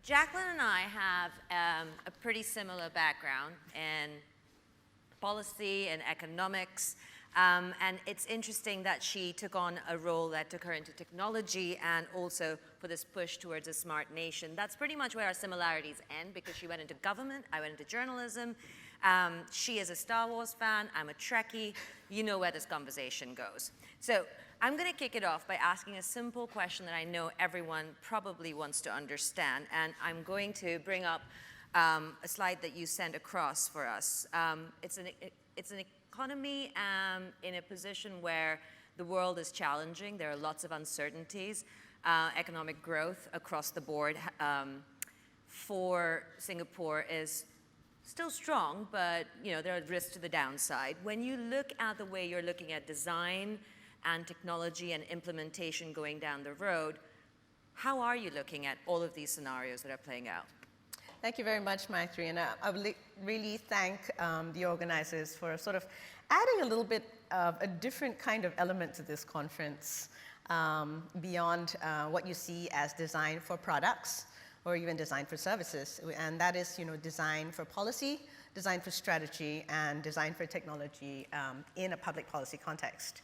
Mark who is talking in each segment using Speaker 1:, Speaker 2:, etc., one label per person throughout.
Speaker 1: Jacqueline and I have a pretty similar background in policy and economics. And it's interesting that she took on a role that took her into technology and also for this push towards a smart nation. That's pretty much where our similarities end, because she went into government, I went into journalism. She is a Star Wars fan, I'm a Trekkie. You know where this conversation goes. So I'm going to kick it off by asking a simple question that I know everyone probably wants to understand. And I'm going to bring up a slide that you sent across for us. It's an economy in a position where the world is challenging. There are lots of uncertainties. Economic growth across the board for Singapore is still strong, but there are risks to the downside. When you look at the way you're looking at design and technology and implementation going down the road, how are you looking at all of these scenarios that are playing out?
Speaker 2: Thank you very much, Maitri, and I would really thank the organizers for sort of adding a little bit of a different kind of element to this conference beyond what you see as design for products or even design for services, and that is design for policy, design for strategy, and design for technology in a public policy context.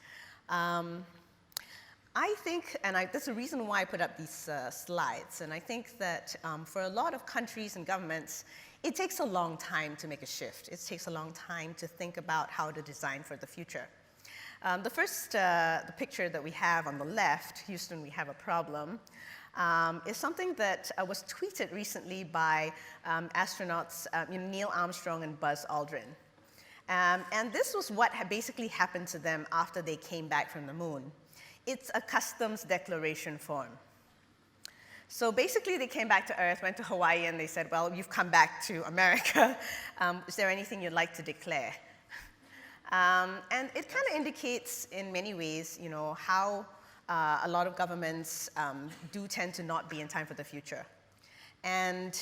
Speaker 2: I think, and that's the reason why I put up these slides, and I think that for a lot of countries and governments, it takes a long time to make a shift. It takes a long time to think about how to design for the future. The first the picture that we have on the left, Houston, we have a problem, is something that was tweeted recently by astronauts Neil Armstrong and Buzz Aldrin. And this was what basically happened to them after they came back from the moon. It's a customs declaration form. So basically they came back to Earth, went to Hawaii, and they said, well, you've come back to America. Is there anything you'd like to declare? And it kind of indicates in many ways, how a lot of governments do tend to not be in time for the future. And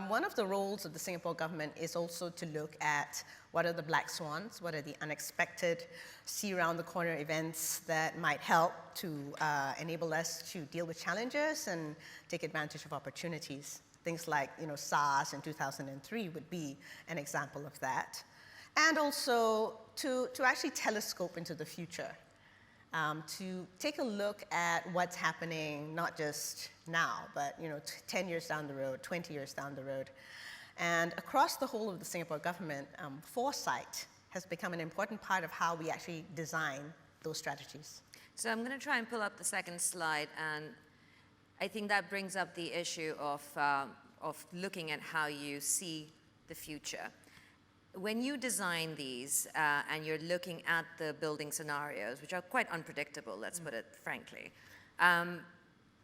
Speaker 2: one of the roles of the Singapore government is also to look at what are the black swans, what are the unexpected, see around the corner events that might help to enable us to deal with challenges and take advantage of opportunities. Things like SARS in 2003 would be an example of that. And also to actually telescope into the future. To take a look at what's happening, not just now, but 10 years down the road, 20 years down the road. And across the whole of the Singapore government, foresight has become an important part of how we actually design those strategies.
Speaker 1: So I'm going to try and pull up the second slide, and I think that brings up the issue of looking at how you see the future. When you design these and you're looking at the building scenarios, which are quite unpredictable, let's put it frankly,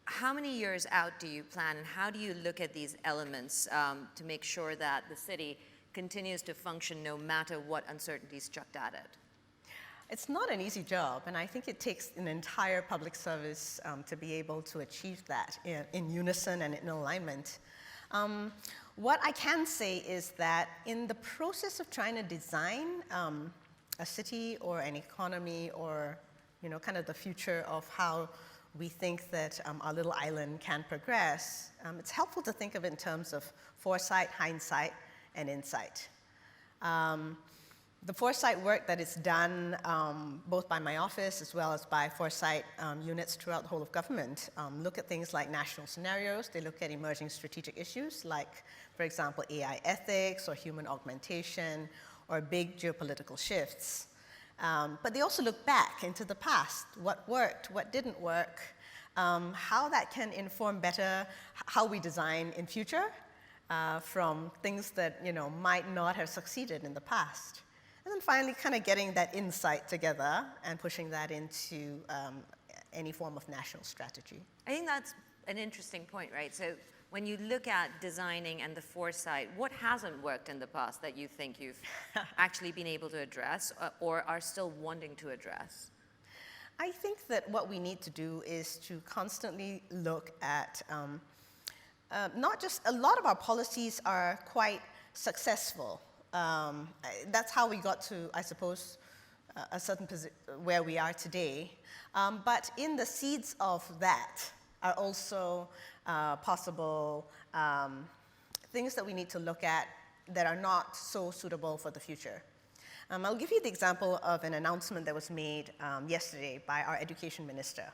Speaker 1: how many years out do you plan, and how do you look at these elements to make sure that the city continues to function no matter what uncertainties chucked at it?
Speaker 2: It's not an easy job, and I think it takes an entire public service to be able to achieve that in unison and in alignment. What I can say is that in the process of trying to design a city or an economy or kind of the future of how we think that our little island can progress, it's helpful to think of it in terms of foresight, hindsight, and insight. The foresight work that is done both by my office as well as by foresight units throughout the whole of government look at things like national scenarios. They look at emerging strategic issues like, for example, AI ethics or human augmentation or big geopolitical shifts. But they also look back into the past, what worked, what didn't work, how that can inform better how we design in future from things that might not have succeeded in the past. And then finally, kind of getting that insight together and pushing that into any form of national strategy.
Speaker 1: I think that's an interesting point, right? So when you look at designing and the foresight, what hasn't worked in the past that you think you've actually been able to address or are still wanting to address?
Speaker 2: I think that what we need to do is to constantly look at not just, a lot of our policies are quite successful. That's how we got to, I suppose, a certain position where we are today. But in the seeds of that, are also possible things that we need to look at that are not so suitable for the future. I'll give you the example of an announcement that was made yesterday by our education minister.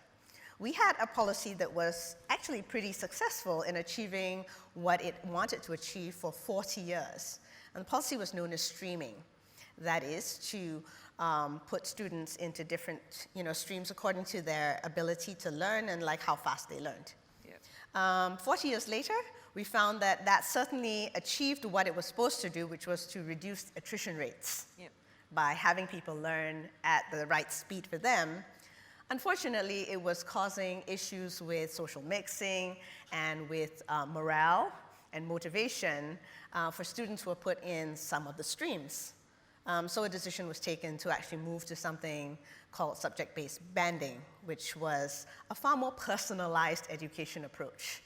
Speaker 2: We had a policy that was actually pretty successful in achieving what it wanted to achieve for 40 years. And the policy was known as streaming. That is, to put students into different streams according to their ability to learn and like how fast they learned. Yep. 40 years later, we found that that certainly achieved what it was supposed to do, which was to reduce attrition rates. Yep. By having people learn at the right speed for them. Unfortunately, it was causing issues with social mixing and with morale and motivation for students who were put in some of the streams. So a decision was taken to actually move to something called subject-based banding, which was a far more personalized education approach,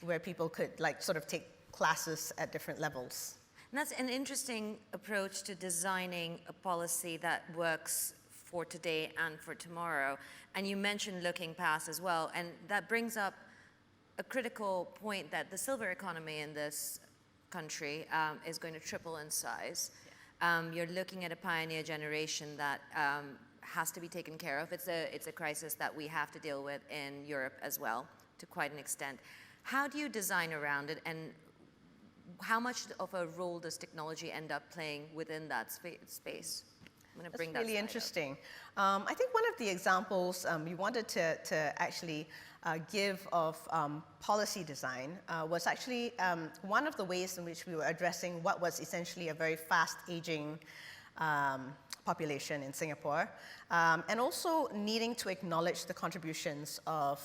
Speaker 2: where people could sort of take classes at different levels.
Speaker 1: And that's an interesting approach to designing a policy that works for today and for tomorrow. And you mentioned looking past as well, and that brings up a critical point that the silver economy in this country is going to triple in size. Yeah. You're looking at a pioneer generation that has to be taken care of. It's a crisis that we have to deal with in Europe as well, to quite an extent. How do you design around it, and how much of a role does technology end up playing within that space? I'm going to bring that
Speaker 2: really interesting. I think one of the examples we wanted to actually give of policy design was actually one of the ways in which we were addressing what was essentially a very fast-aging population in Singapore, and also needing to acknowledge the contributions of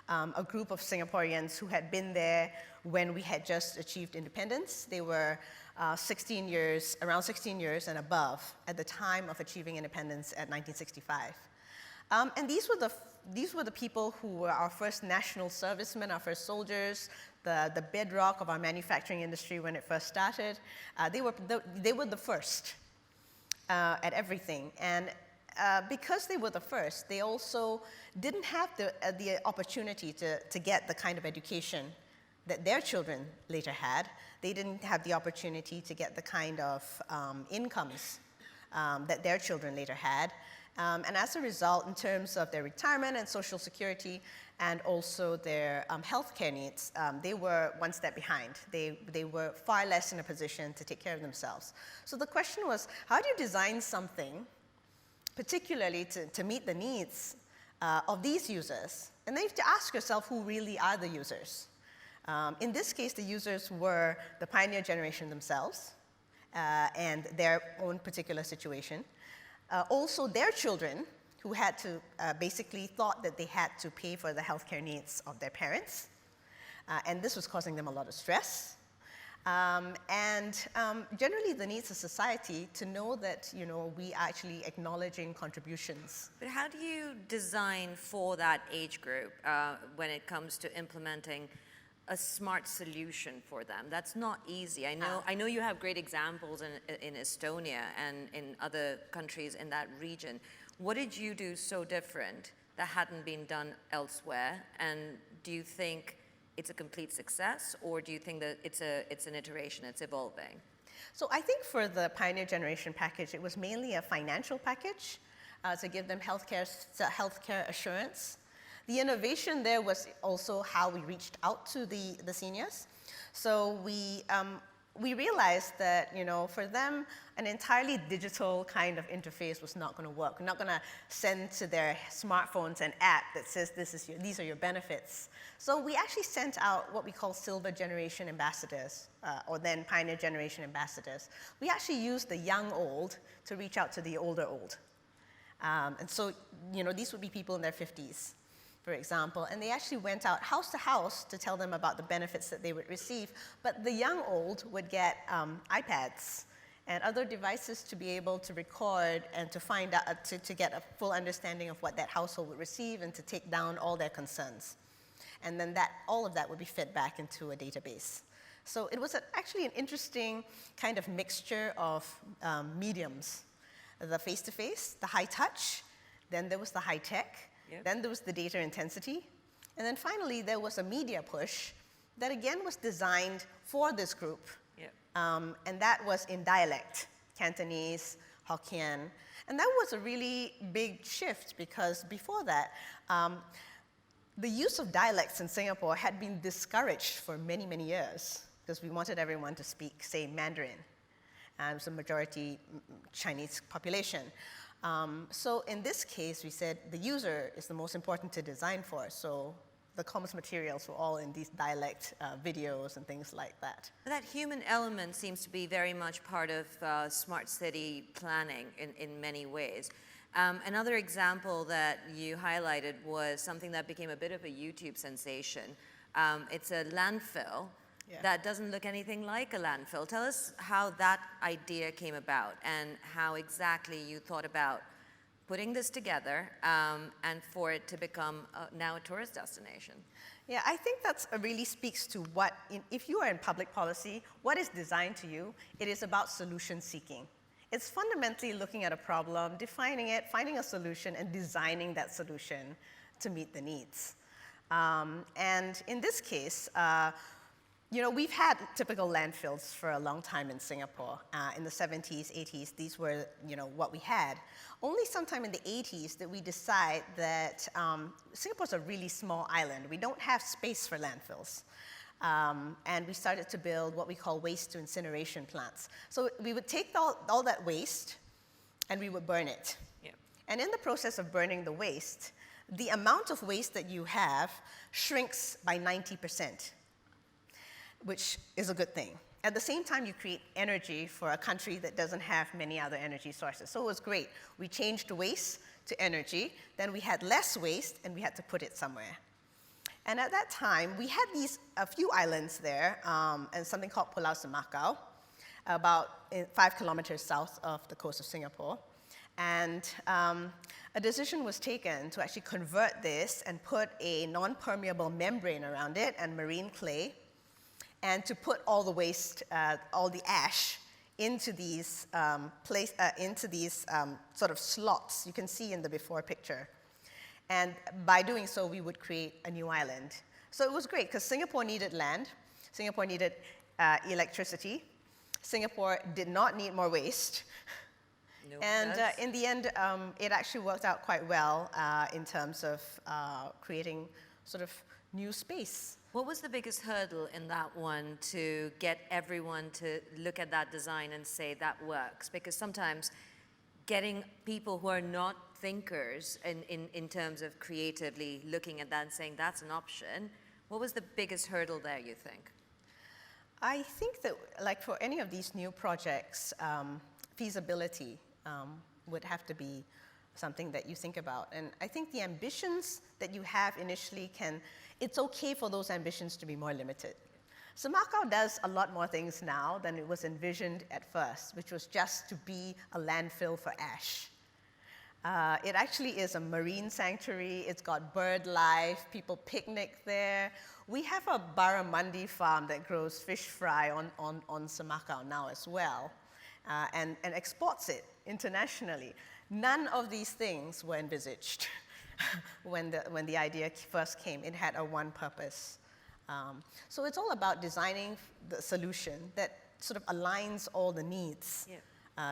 Speaker 2: a group of Singaporeans who had been there when we had just achieved independence. They were around 16 years and above at the time of achieving independence at 1965. And these were the people who were our first national servicemen, our first soldiers, the bedrock of our manufacturing industry when it first started. They were the first at everything. And because they were the first, they also didn't have the opportunity to get the kind of education that their children later had. They didn't have the opportunity to get the kind of incomes that their children later had. And as a result, in terms of their retirement and social security and also their healthcare needs, they were one step behind. They were far less in a position to take care of themselves. So the question was, how do you design something particularly to meet the needs of these users? And then you have to ask yourself, who really are the users? In this case, the users were the pioneer generation themselves and their own particular situation. Also, their children, who had to basically thought that they had to pay for the healthcare needs of their parents. And this was causing them a lot of stress. And generally the needs of society to know that, we are actually acknowledging contributions.
Speaker 1: But how do you design for that age group when it comes to implementing a smart solution for them? That's not easy. I know you have great examples in Estonia and in other countries in that region. What did you do so different that hadn't been done elsewhere? And do you think it's a complete success, or do you think that it's an iteration, it's evolving?
Speaker 2: So I think for the Pioneer Generation package, it was mainly a financial package to give them healthcare assurance. The innovation there was also how we reached out to the seniors. So we realized that, for them, an entirely digital kind of interface was not going to work. We're not going to send to their smartphones an app that says these are your benefits. So we actually sent out what we call Silver Generation Ambassadors, or then Pioneer Generation Ambassadors. We actually used the young old to reach out to the older old. And so, these would be people in their 50s. For example, and they actually went out house to house to tell them about the benefits that they would receive. But the young old would get iPads and other devices to be able to record and to find out, to get a full understanding of what that household would receive and to take down all their concerns. And then all of that would be fed back into a database. So it was actually an interesting kind of mixture of mediums. The face-to-face, the high touch, then there was the high tech, yep. Then there was the data intensity, And then finally, there was a media push that again was designed for this group.
Speaker 1: Yep.
Speaker 2: And that was in dialect, Cantonese, Hokkien. And that was a really big shift because before that, the use of dialects in Singapore had been discouraged for many, many years because we wanted everyone to speak, say, Mandarin. And it's a majority Chinese population. So in this case, we said the user is the most important to design for. So the comms materials were all in these dialect videos and things like that.
Speaker 1: That human element seems to be very much part of smart city planning in many ways. Another example that you highlighted was something that became a bit of a YouTube sensation. It's a landfill that doesn't look anything like a landfill. Tell us how that idea came about and how exactly you thought about putting this together and for it to become now a tourist destination.
Speaker 2: Yeah, I think that really speaks to what, if you are in public policy, what is designed to you, it is about solution seeking. It's fundamentally looking at a problem, defining it, finding a solution, and designing that solution to meet the needs. And in this case, you know, we've had typical landfills for a long time in Singapore. In the 70s, 80s, these were, you know, what we had. Only sometime in the 80s did we decide that Singapore's a really small island. We don't have space for landfills. And we started to build what we call waste to incineration plants. So we would take all that waste and we would burn it.
Speaker 1: Yeah.
Speaker 2: And in the process of burning the waste, the amount of waste that you have shrinks by 90%, which is a good thing. At the same time, you create energy for a country that doesn't have many other energy sources. So it was great. We changed the waste to energy, then we had less waste, and we had to put it somewhere. And at that time, we had a few islands there, and something called Pulau Semakau, about 5 kilometers south of the coast of Singapore. And a decision was taken to actually convert this and put a non-permeable membrane around it and marine clay, and to put all the waste, all the ash, into these sort of slots you can see in the before picture. And by doing so, we would create a new island. So it was great, because Singapore needed land, Singapore needed electricity, Singapore did not need more waste.
Speaker 1: No,
Speaker 2: and in the end, it actually worked out quite well in terms of creating sort of new space.
Speaker 1: What was the biggest hurdle in that one to get everyone to look at that design and say that works? Because sometimes getting people who are not thinkers in terms of creatively looking at that and saying that's an option, what was the biggest hurdle there, you think?
Speaker 2: I think that, like for any of these new projects, feasibility would have to be something that you think about. And I think the ambitions that you have initially it's okay for those ambitions to be more limited. Semakau does a lot more things now than it was envisioned at first, which was just to be a landfill for ash. It actually is a marine sanctuary. It's got bird life. People picnic there. We have a barramundi farm that grows fish fry on Semakau now as well, and exports it internationally. None of these things were envisaged when the idea first came. It had one purpose. So it's all about designing the solution that sort of aligns all the needs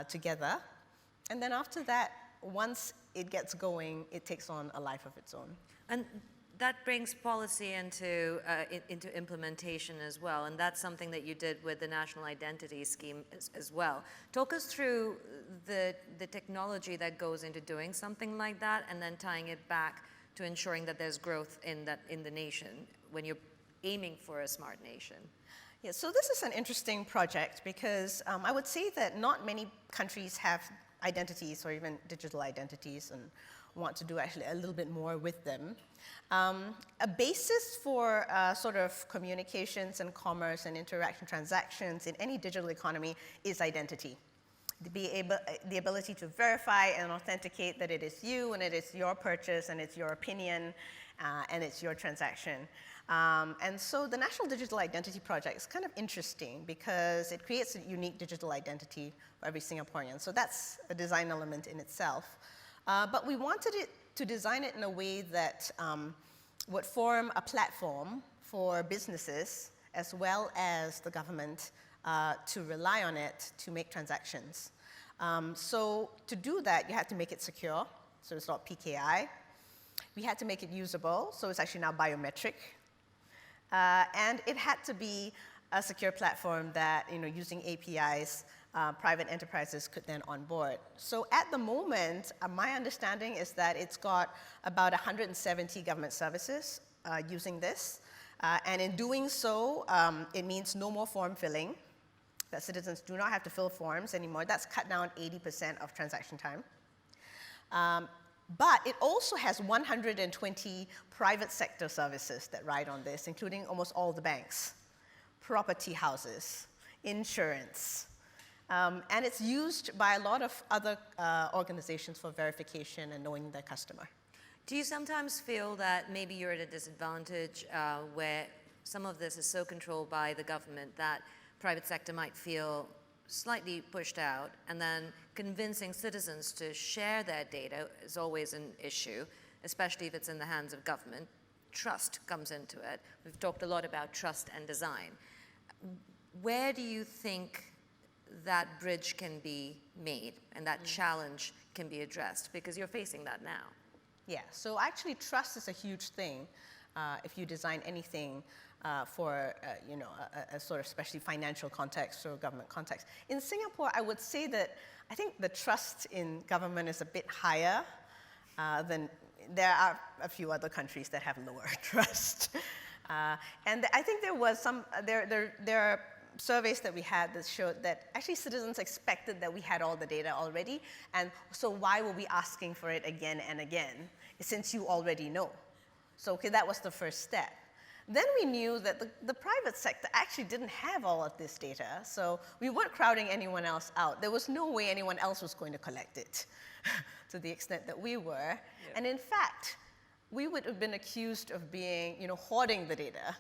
Speaker 2: together. And then after that, once it gets going, it takes on a life of its own.
Speaker 1: And that brings policy into implementation as well, and that's something that you did with the National Identity Scheme as well. Talk us through the technology that goes into doing something like that, and then tying it back to ensuring that there's growth in the nation when you're aiming for a smart nation.
Speaker 2: Yeah, so this is an interesting project because I would say that not many countries have identities or even digital identities and want to do actually a little bit more with them. A basis for sort of communications and commerce and interaction transactions in any digital economy is identity. The ability to verify and authenticate that it is you and it is your purchase and it's your opinion and it's your transaction. And so the National Digital Identity Project is kind of interesting because it creates a unique digital identity for every Singaporean. So that's a design element in itself. But we wanted it to design it in a way that would form a platform for businesses as well as the government to rely on it to make transactions. So to do that, you had to make it secure, so it's not PKI. We had to make it usable, so it's actually now biometric. And it had to be a secure platform that, using APIs, private enterprises could then onboard. So at the moment, my understanding is that it's got about 170 government services using this. And in doing so, it means no more form filling, that citizens do not have to fill forms anymore. That's cut down 80% of transaction time. But it also has 120 private sector services that ride on this, including almost all the banks, property houses, insurance. And it's used by a lot of other organizations for verification and knowing their customer.
Speaker 1: Do you sometimes feel that maybe you're at a disadvantage where some of this is so controlled by the government that private sector might feel slightly pushed out, and then convincing citizens to share their data is always an issue, especially if it's in the hands of government? Trust comes into it. We've talked a lot about trust and design. Where do you think that bridge can be made and that challenge can be addressed? Because you're facing that now.
Speaker 2: Yeah, so actually trust is a huge thing if you design anything for a sort of especially financial context or government context. In Singapore, I would say that I think the trust in government is a bit higher than there are a few other countries that have lower trust. And I think there was there are surveys that we had that showed that actually citizens expected that we had all the data already, and so why were we asking for it again and again, since you already know? So okay, that was the first step. Then we knew that the private sector actually didn't have all of this data, so we weren't crowding anyone else out. There was no way anyone else was going to collect it to the extent that we were. Yeah. And in fact, we would have been accused of being, hoarding the data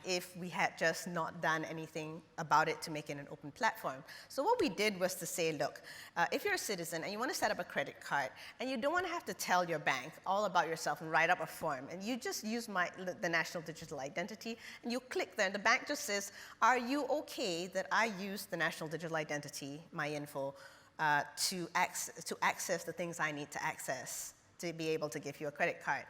Speaker 2: if we had just not done anything about it to make it an open platform. So what we did was to say, look, if you're a citizen and you want to set up a credit card and you don't want to have to tell your bank all about yourself and write up a form, and you just use the National Digital Identity and you click there and the bank just says, are you okay that I use the National Digital Identity, my info, to access the things I need to access to be able to give you a credit card?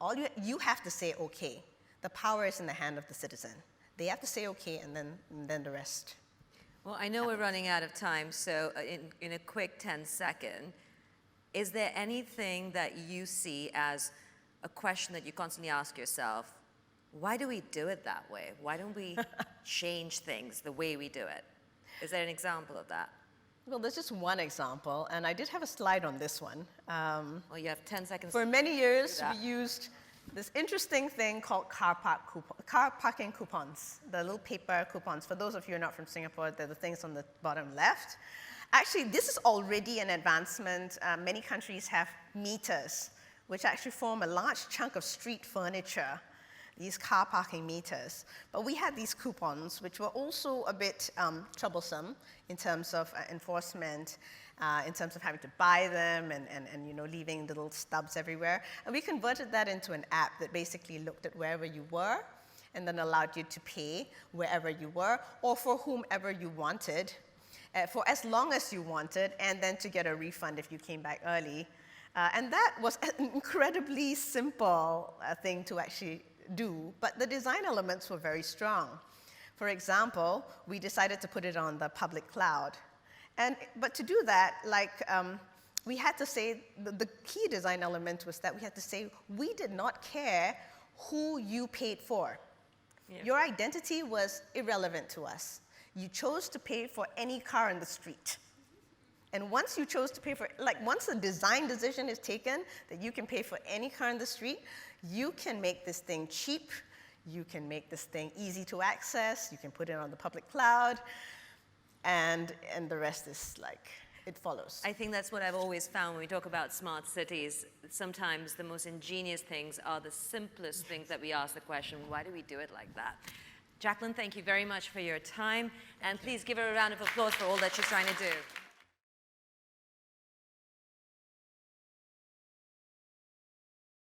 Speaker 2: All you have to say okay. The power is in the hand of the citizen. They have to say okay, and then the rest.
Speaker 1: Well, I know we're running out of time, so in a quick 10-second, is there anything that you see as a question that you constantly ask yourself? Why do we do it that way? Why don't we change things the way we do it? Is there an example of that?
Speaker 2: Well, there's just one example, and I did have a slide on this one.
Speaker 1: Well, you have 10 seconds.
Speaker 2: For many years, we used this interesting thing called car parking coupons, the little paper coupons. For those of you who are not from Singapore, they're the things on the bottom left. Actually, this is already an advancement. Many countries have meters, which actually form a large chunk of street furniture, these car parking meters. But we had these coupons, which were also a bit troublesome in terms of enforcement, in terms of having to buy them and leaving little stubs everywhere. And we converted that into an app that basically looked at wherever you were and then allowed you to pay wherever you were or for whomever you wanted, for as long as you wanted, and then to get a refund if you came back early. And that was an incredibly simple thing to actually do, but the design elements were very strong. For example, we decided to put it on the public cloud. But to do that, we had to say, the key design element was that we had to say, we did not care who you paid for. Yeah. Your identity was irrelevant to us. You chose to pay for any car in the street. And once you chose to pay for, once a design decision is taken that you can pay for any car in the street, you can make this thing cheap, you can make this thing easy to access, you can put it on the public cloud, and the rest is it follows.
Speaker 1: I think that's what I've always found when we talk about smart cities. Sometimes the most ingenious things are the simplest things that we ask the question, why do we do it like that? Jacqueline, thank you very much for your time, and please give her a round of applause for all that she's trying to do.